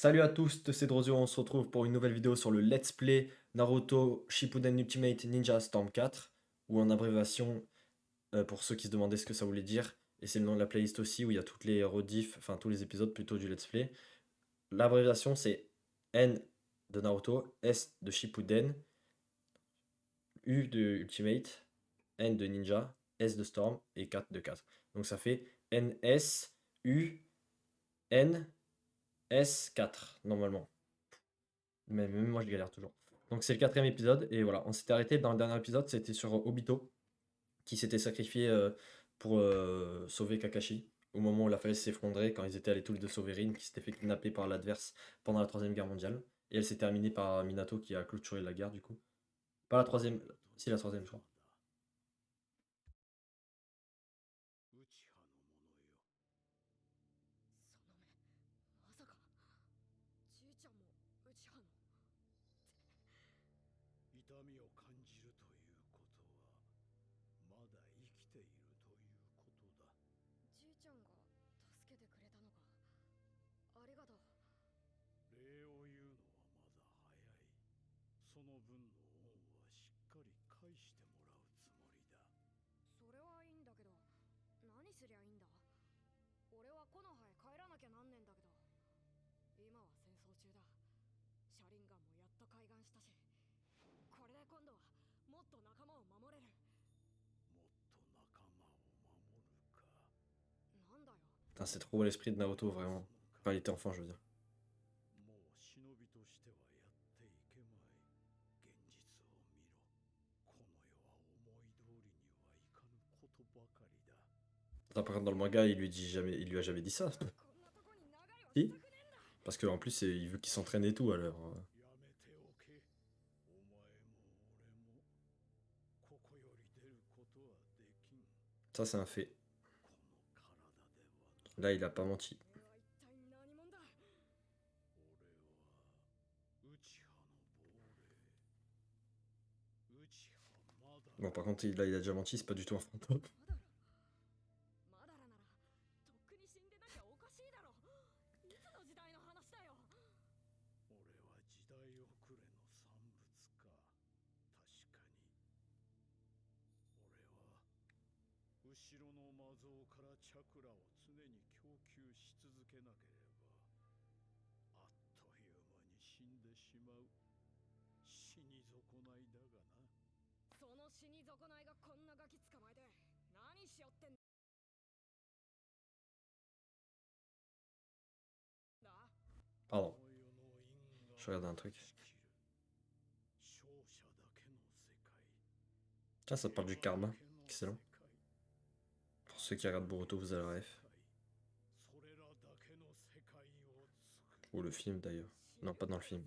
Salut à tous, c'est Drozio, on se retrouve pour une nouvelle vidéo sur le Let's Play Naruto Shippuden Ultimate Ninja Storm 4, ou en abréviation, pour ceux qui se demandaient ce que ça voulait dire, et c'est le nom de la playlist aussi, où il y a toutes les rediffs, enfin tous les épisodes plutôt du Let's Play. L'abréviation c'est N de Naruto, S de Shippuden, U de Ultimate, N de Ninja, S de Storm, et 4 de 4. Donc ça fait NS, U, N, S4, normalement. Mais même moi, je galère toujours. Donc, c'est le quatrième épisode. Et voilà, on s'était arrêté dans le dernier épisode. C'était sur Obito, qui s'était sacrifié pour sauver Kakashi. Au moment où la falaise s'effondrait, quand ils étaient allés tous les deux sauver Rin, qui s'était fait kidnapper par l'adverse pendant la Troisième Guerre mondiale. Et elle s'est terminée par Minato, qui a clôturé la guerre, du coup. Pas la troisième, si la troisième, je crois. 'Putain, c'est trop l'esprit de Naruto, vraiment. Quand il était enfant, je veux dire. Attends, par contre, dans le manga, il lui a jamais dit ça. Si? Parce qu'en plus, il veut qu'il s'entraîne et tout, alors. Ça, c'est un fait. Là, il a pas menti. Bon, par contre, là, il a déjà menti, c'est pas du tout un fantôme. Pardon, je regarde un truc. Tiens, ça parle du karma. Excellent. Pour ceux qui regardent Boruto, vous avez la ref. Ou le film d'ailleurs. Non, pas dans le film.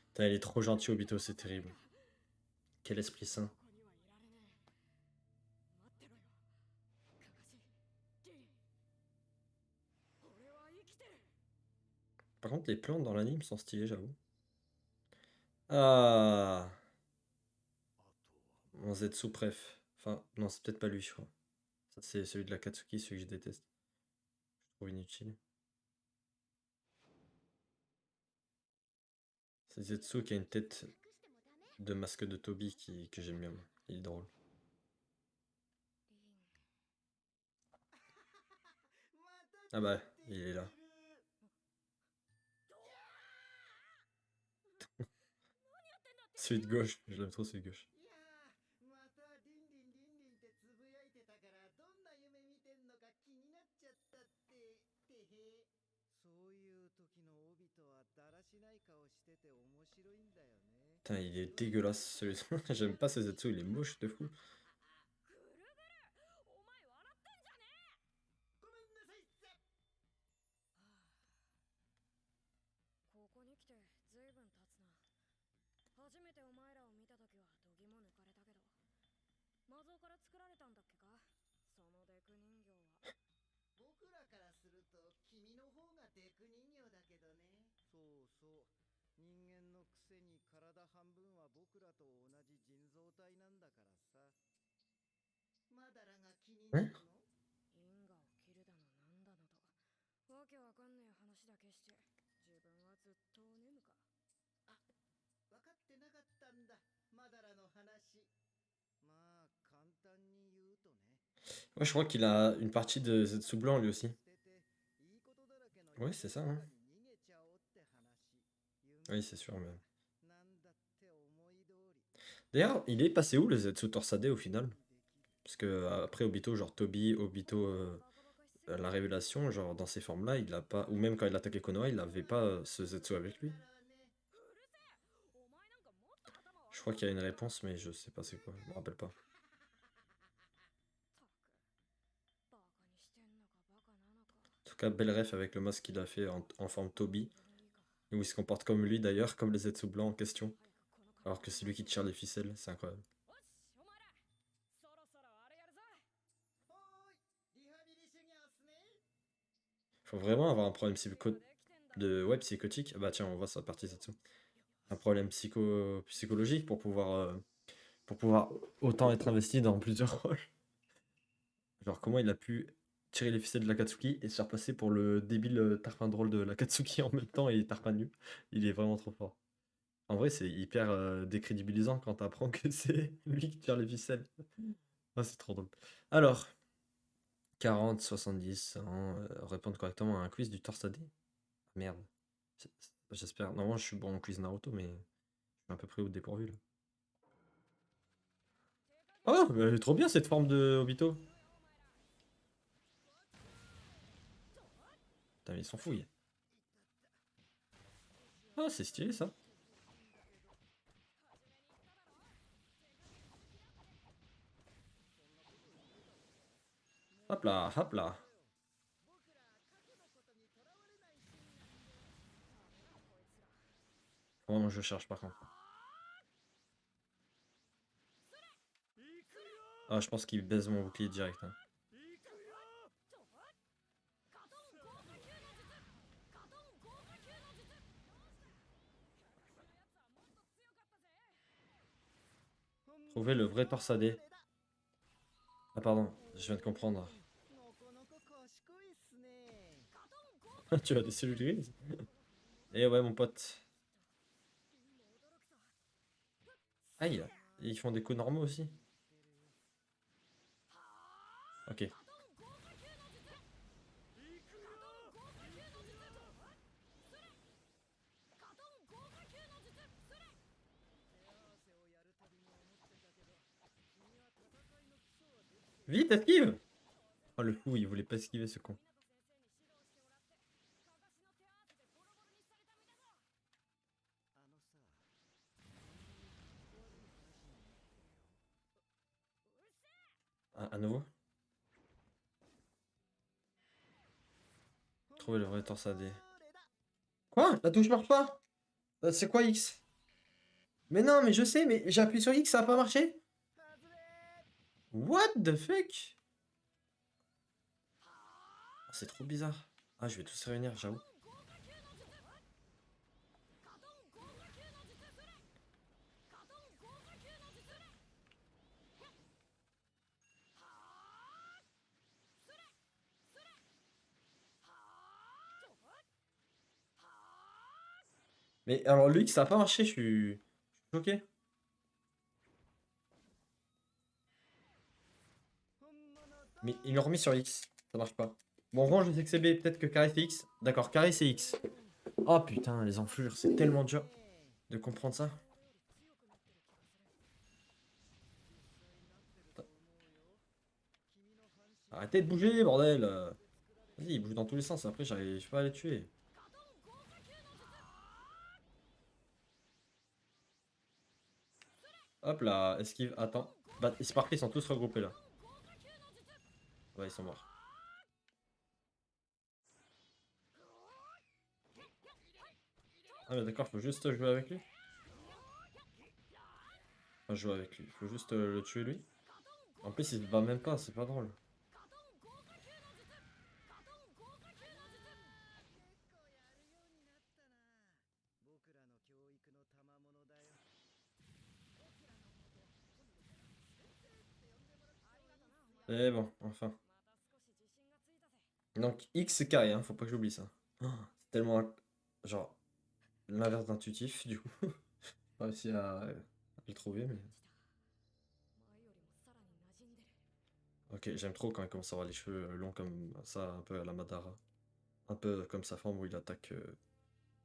Putain, il est trop gentil, Obito, c'est terrible. Quel esprit saint. Par contre, les plantes dans l'anime sont stylées, j'avoue. Ah, mon Zetsu préf. Enfin, non, c'est peut-être pas lui, je crois. Ça, c'est celui de la Katsuki, celui que je déteste. Je trouve inutile. C'est Zetsu qui a une tête de masque de Toby que j'aime bien. Il est drôle. Ah bah, il est là. Celui de gauche, je l'aime trop celui de gauche. Putain, il est dégueulasse celui-là. J'aime pas ce Zetsu, il est moche de fou. 初めてお前らを見た時は度肝抜かれたけど、魔像から作られたんだっけか、そのデク人形は。僕らからすると君の方がデク人形だけどね。そうそう。人間のくせに体半分は僕らと同じ人造体なんだからさ。マダラが気になるの？因果を切るだのなんだのと、わけわかんねえ話だけして、自分はずっとお眠か。あ、分かってなかったんだ、マダラの話。まあ簡単に言うとね。Ouais, je crois qu'il a une partie de Zetsu Blanc lui aussi. Ouais, c'est ça, hein. Oui, c'est sûr, mais. D'ailleurs, il est passé où le Zetsu Torsadé au final? Parce que après Obito, genre Toby, Obito, la révélation, genre dans ces formes-là, il a pas. Ou même quand il attaquait Konoha, il avait pas ce Zetsu avec lui. Je crois qu'il y a une réponse, mais je sais pas c'est quoi, je me rappelle pas. En tout cas, belle ref avec le masque qu'il a fait en forme Toby, où il se comporte comme lui d'ailleurs, comme les Zetsu blancs en question. Alors que c'est lui qui tire les ficelles, c'est incroyable. Faut vraiment avoir un problème psychotique. Bah tiens, on voit sa partie Zetsu. Un problème psychologique pour pouvoir autant être investi dans plusieurs rôles. Genre comment il a pu tirer les ficelles de l'Akatsuki et se faire passer pour le débile tarpin drôle de l'Akatsuki en même temps et tarpin nu. Il est vraiment trop fort. En vrai, c'est hyper décrédibilisant quand t'apprends que c'est lui qui tire les ficelles. Ah, c'est trop drôle. Alors, 40, 70, 100, répondre correctement à un quiz du Torsadé. Merde. J'espère. Normalement, je suis bon en quiz Naruto, mais je suis un peu pris au dépourvu là. Oh, elle est trop bien cette forme de Obito. Putain, mais ils s'en fouillent. Ah, c'est stylé ça. Hop là, hop là. Oh non, je cherche par contre. Ah, je pense qu'il baise mon bouclier direct. Hein. Trouver le vrai Torsadé. Ah, pardon, je viens de comprendre. Tu as des cellules grises? Eh ouais, mon pote. Aïe, ils font des coups normaux aussi. Ok. Vite, esquive! Oh le fou, il voulait pas esquiver ce con. Ah, à nouveau? Trouver le vrai Torsadé. Quoi? La touche marche pas? C'est quoi X? Mais non, mais je sais, mais j'ai appuyé sur X, ça a pas marché? What the fuck? Oh, c'est trop bizarre. Ah, je vais tous réunir, j'avoue. Mais alors, le X, ça a pas marché, je suis choqué. Mais ils l'ont remis sur X, ça marche pas. Bon, en je sais que c'est B, peut-être que carré c'est X. D'accord, carré c'est X. Oh putain, les enflures, c'est tellement dur de comprendre ça. Arrêtez de bouger, bordel. Vas-y, ils bougent dans tous les sens, après j'arrive pas à les tuer. Hop là, esquive, attends. Bah, c'est parfait, ils sont tous regroupés là. Ouais, ils sont morts. Ah mais d'accord, faut juste jouer avec lui. Enfin, jouer avec lui. Faut juste le tuer lui. En plus, il se bat même pas, c'est pas drôle. 結構やるようになったな。僕らの教育の賜物だよ。Et bon, enfin. また少し自信がついたぜ。 Donc, X c'est carré, hein, faut pas que j'oublie ça. Oh, c'est tellement, genre, l'inverse d'intuitif, du coup. Pas réussi à le trouver, mais... 前よりもさらに馴染んでる。 Ok, j'aime trop quand il commence à avoir les cheveux longs comme ça, un peu à la Madara. Un peu comme sa forme où il attaque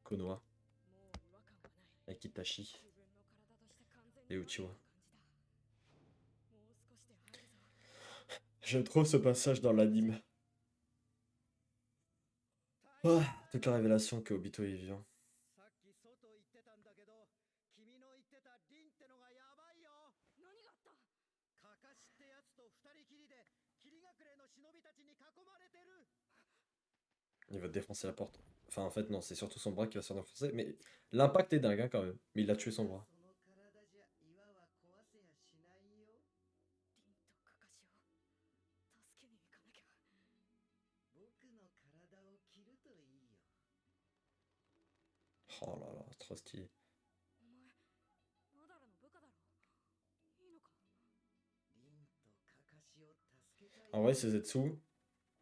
Konoha もう違和感はない。 et Kitachi 自分の体として完全 et に Uchiwa. 感じだ。もう少しで入るぞ。 J'aime trop ce passage dans l'anime. Ah, toute la révélation que Obito est vivant. さっき外行ってたんだけど、君の言ってたリンってのがやばいよ。何があった？カカシってやつと二人きりで霧隠れの忍びたちに囲まれてる。 Il va défoncer la porte. Enfin, en fait, non, c'est surtout son bras qui va se faire défoncer. Mais l'impact est dingue, hein, quand même. Mais il a tué son bras. その体じゃ岩は壊せやしないよ。リンとカカシを助けに行かなきゃ。僕の体を切るといいよ。 Oh là là, trop stylé. お前、マダラの部下だろ。いいのか？リンとカカシを助けたい。 En vrai, c'est Zetsu.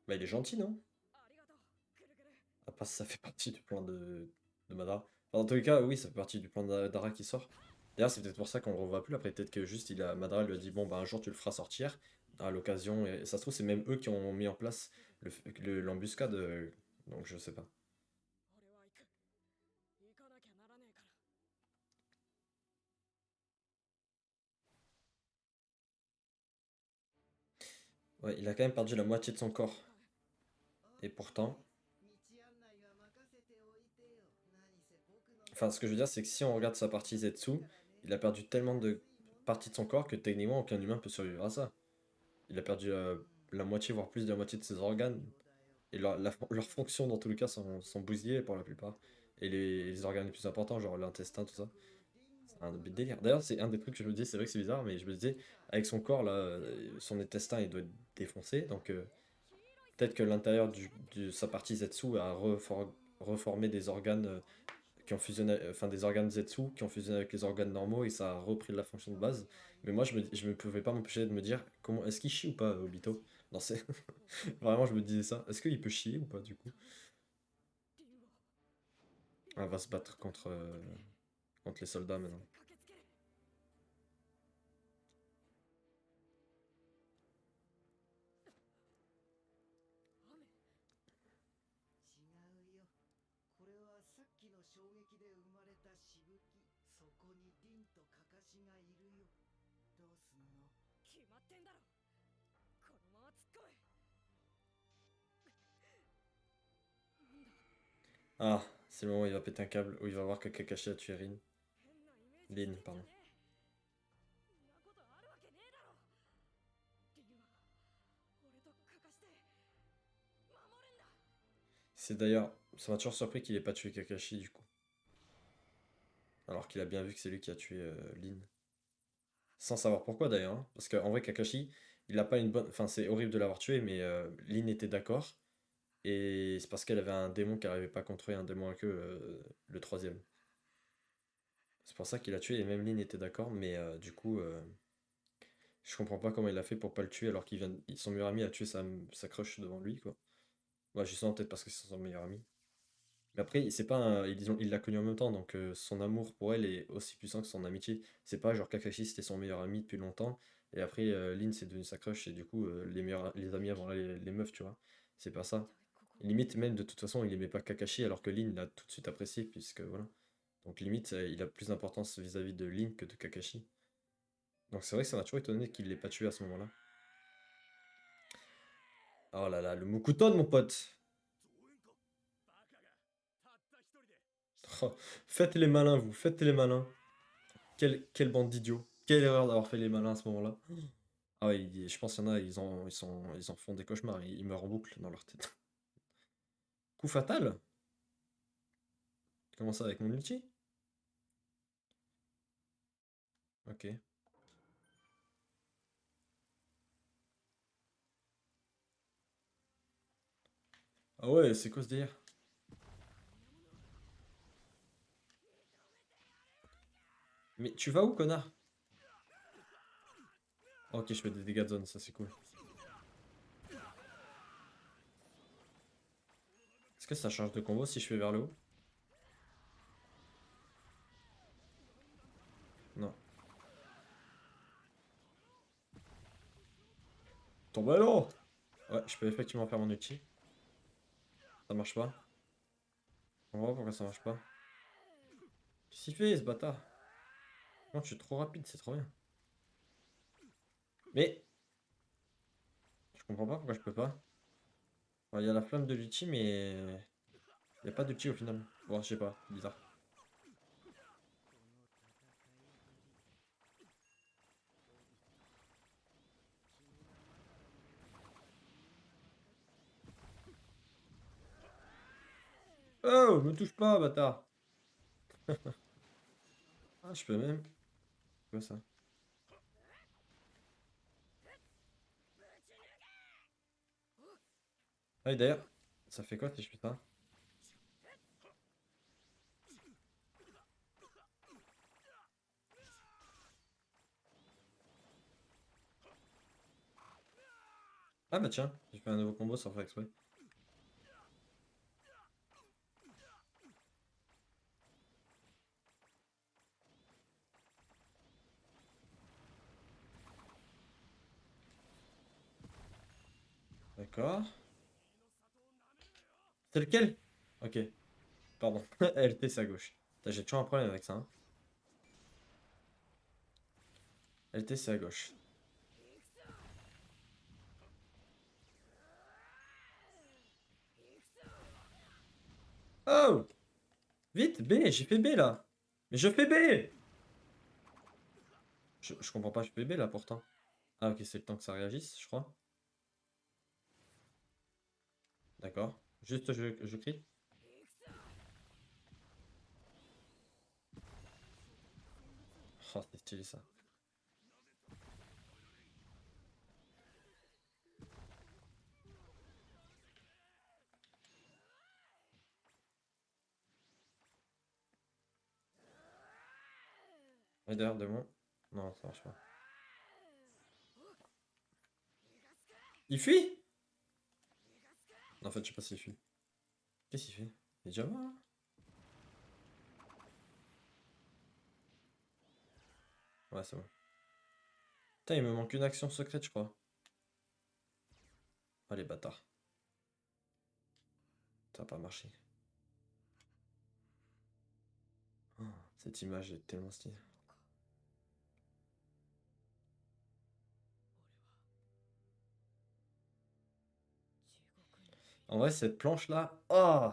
Bah, il est gentil, non? ありがとう。ぐるぐる。 À part si ça fait partie du plan de Madara. Enfin, dans tous les cas, oui, ça fait partie du plan de Madara qui sort. D'ailleurs, c'est peut-être pour ça qu'on le revoit plus. Après, peut-être que juste Madara lui a dit bon, bah, un jour tu le feras sortir à l'occasion. Et ça se trouve, c'est même eux qui ont mis en place l'embuscade. Donc, je sais pas. 俺は行く。行かなきゃならねえから。 Ouais, il a quand même perdu la moitié de son corps. Et pourtant. 道案内は任せておいてよ。何せ僕の。 Enfin, ce que je veux dire, c'est que si on regarde sa partie Zetsu, il a perdu tellement de parties de son corps que techniquement, aucun humain peut survivre à ça. Il a perdu la moitié, voire plus de la moitié de ses organes. Et leurs fonctions, dans tous les cas, sont bousillées pour la plupart. Et les organes les plus importants, genre l'intestin, tout ça. C'est un délire. D'ailleurs, c'est un des trucs que je me dis, c'est vrai que c'est bizarre, mais je me disais, avec son corps, là, son intestin, il doit être défoncé. Donc, peut-être que l'intérieur de sa partie Zetsu a reformé des organes qui ont fusionné, enfin des organes Zetsu qui ont fusionné avec les organes normaux et ça a repris de la fonction de base. Mais moi, je me pouvais pas m'empêcher de me dire, comment est-ce qu'il chie ou pas, Obito? Non, c'est. Vraiment, je me disais ça. Est-ce qu'il peut chier ou pas, du coup? リンを。 On va se battre contre les soldats maintenant. 駆けつける。 雨。 違うよ。これはさっきの衝撃で生まれたしぶき。そこにリンとカカシがいるよ。どうすんの？ 決まってんだろ。このまま突っ込め。なんだ。 Ah, c'est le moment où il va péter un câble, où il va voir que Kakashi a tué Rin. 変なイメージつけてん Lin, じゃ pardon. ねえ。んなことあるわけねえだろ。リンは俺とカカシで守るんだ。 C'est d'ailleurs, ça m'a toujours surpris qu'il ait pas tué Kakashi, du coup. Alors qu'il a bien vu que c'est lui qui a tué Lin. Sans savoir pourquoi d'ailleurs, hein. Parce qu'en vrai, Kakashi, il a pas une bonne. Enfin, c'est horrible de l'avoir tué, mais Lin était d'accord. Et c'est parce qu'elle avait un démon qu'elle n'arrivait pas à contrôler, un démon à queue, le troisième. C'est pour ça qu'il a tué, et même Lin était d'accord, mais du coup, je comprends pas comment il a fait pour pas le tuer alors son meilleur ami a tué sa crush devant lui, quoi. Ouais, justement, peut-être parce que c'est son meilleur ami. Mais après, c'est pas il l'a connu en même temps, donc son amour pour elle est aussi puissant que son amitié. C'est pas genre Kakashi c'était son meilleur ami depuis longtemps, et après Lin c'est devenu sa crush, et du coup les amis avant les meufs, tu vois. C'est pas ça. ここ Limite même de toute façon il aimait pas Kakashi alors que Lin l'a tout de suite apprécié, puisque voilà. Donc limite il a plus d'importance vis-à-vis de Lin que de Kakashi. Donc c'est vrai que ça m'a toujours étonné qu'il l'ait pas tué à ce moment-là. Oh là là, le Mokuton mon pote! Oh, faites les malins, vous, faites les malins. Quelle bande d'idiots. Quelle erreur d'avoir fait les malins à ce moment-là. Ah ouais, je pense qu'il y en a, ils en font des cauchemars, ils meurent en boucle dans leur tête. Coup fatal? Comment ça, avec mon ulti? Ok. Ah ouais, c'est quoi ce délire? Mais tu vas où, connard? Ok, je fais des dégâts de zone, ça c'est cool. Est-ce que ça change de combo si je fais vers le haut? Non. Ton ballon! Ouais, je peux effectivement faire mon ulti. Ça marche pas. On va voir pourquoi ça marche pas. Qu'est-ce qu'il fait, ce bâtard? Non, je suis trop rapide, c'est trop bien. Mais je comprends pas pourquoi je peux pas. Il y a la flamme de l'ulti, mais il n'y a pas d'ulti au final. Bon, je sais pas, bizarre. Oh, me touche pas, bâtard! Ah, je peux même. C'est quoi ça? Ah, et d'ailleurs, ça fait quoi si je fais ça? Ah bah tiens, j'ai fait un nouveau combo sans faire exprès. D'accord. C'est lequel? Ok, pardon. LT, c'est à gauche. Putain, j'ai toujours un problème avec ça. Hein. LT, c'est à gauche. Oh! Vite, B, j'ai fait B là. Mais je fais B! Je comprends pas, je fais B là pourtant. Ah ok, c'est le temps que ça réagisse, je crois. D'accord. Juste, je crie. Oh, c'est stylé ça. Et d'ailleurs, de mon. Non, ça marche pas. Il fuit? Non, en fait, je sais pas s'il fuit. Qu'est-ce qu'il fait? Il est déjà mort là? Ouais, c'est bon. Putain, il me manque une action secrète, je crois. Ah, les bâtards. Ça a pas marché. Oh, cette image est tellement stylée. En vrai, cette planche-là, oh,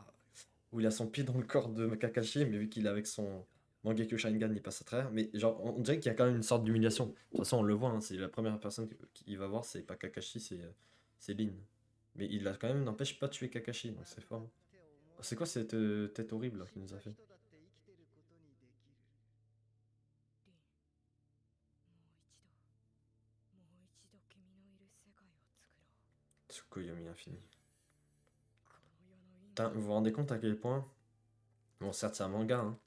où il a son pied dans le corps de Kakashi, mais vu qu'il est avec son Mangekyo Sharingan, il passe à travers. Mais genre, on dirait qu'il y a quand même une sorte d'humiliation. De toute façon, on le voit, hein, c'est la première personne qu'il va voir, c'est pas Kakashi, c'est Lin. Mais il a quand même, n'empêche, pas tué Kakashi, donc c'est fort. C'est quoi cette tête horrible là, qu'il nous a fait? Tsukuyomi infini. Putain, vous vous rendez compte à quel point... Bon, certes, c'est un manga, hein.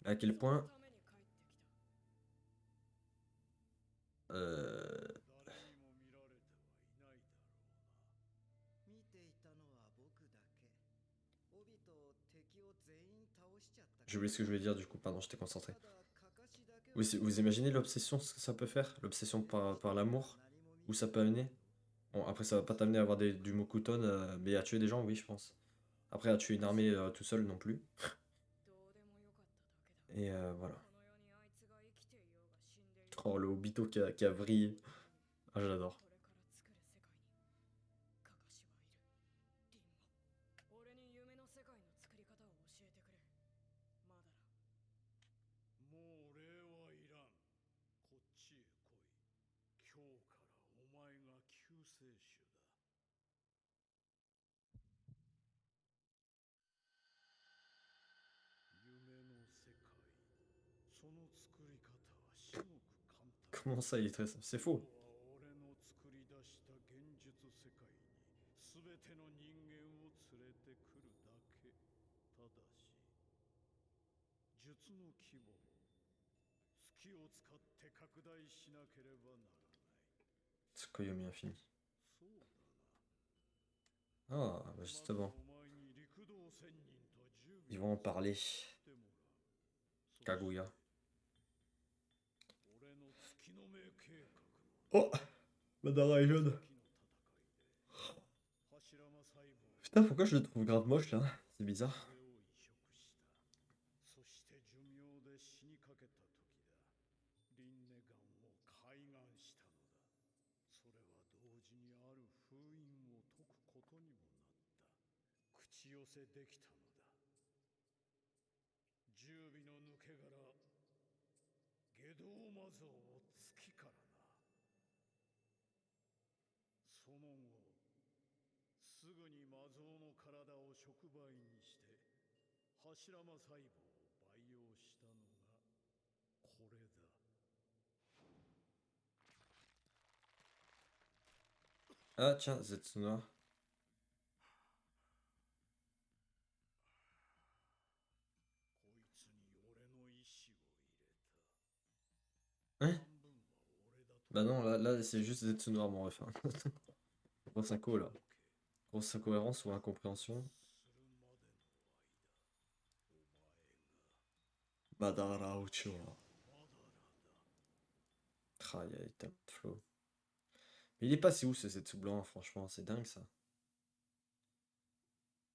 Mais à quel point... euh, 見ていたのは僕だけ。帯と敵を全員倒しちゃったか J'ai oublié ce que je voulais dire, du coup, pardon, j'étais concentré. ら。ただ、カカシだけは Vous imaginez l'obsession, ce que ça peut faire? L'obsession par l'amour? Où ça peut amener? Bon, après, ça va pas t'amener à avoir du Mokuton, mais à tuer des gens, oui, je pense. Après, à tuer une armée tout seul, non plus. Et voilà. Oh, le Obito qui a vrillé. Ah, j'adore. 俺に夢の世界の作り方を教えてくれ。まだな。もう礼はいらん。こっちへ来い。今日からお前が救世主だ。夢の世界。その作り方は至極簡単。 Comment ça, il est très... C'est 今日 faux. は俺の作り出した現実世界に全ての人間を連れてくるだけ。ただし術の規模を月を使って拡大しなければならない。 Tsukuyomi Infini. そうだな。 Ah, bah まず justement, お前に陸道仙人と10 ils 秒 vont en parler. してもらう。そして Kaguya. 俺の月の目計画も Oh, Madara est jeune. 月の戦いで柱間細胞 Putain, pourquoi je le trouve grave moche là? C'est bizarre. それを移植した。そして寿命で死にかけた時だ。リンネガンを開眼したのだ。それは同時にある封印を解くことにもなった。口寄せできたのだ。十尾の抜け殻下道魔像を月からな。その後すぐに魔像の体を触媒にして柱間細胞を培養したのがこれだ。 Ah, tiens, Zetsuna. こいつに俺の意志を入れた。 Hein? 半分は俺だと Bah non, là c'est juste Zetsuna mon ref. Hein. Grosse inco là. Grosse incohérence ou incompréhension. するまでの間、お前が Madara Uchiwa. まだらだ。 Ah, il y a tellement de flow. Mais il est passé où ce Zetsu blanc, franchement, c'est dingue ça.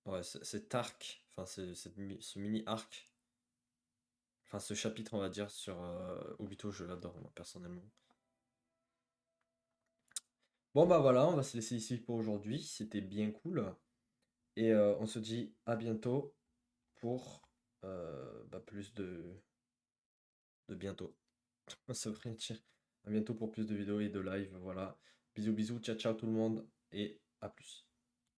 Ouais, cet arc, enfin ce mini arc, enfin ce chapitre on va dire sur Obito, je l'adore moi personnellement. Bon bah voilà, on va se laisser ici pour aujourd'hui, c'était bien cool. Et on se dit à bientôt pour plus de bientôt. Ça veut rien dire. À bientôt pour plus de vidéos et de live, voilà. Bisous bisous, ciao ciao tout le monde et à plus.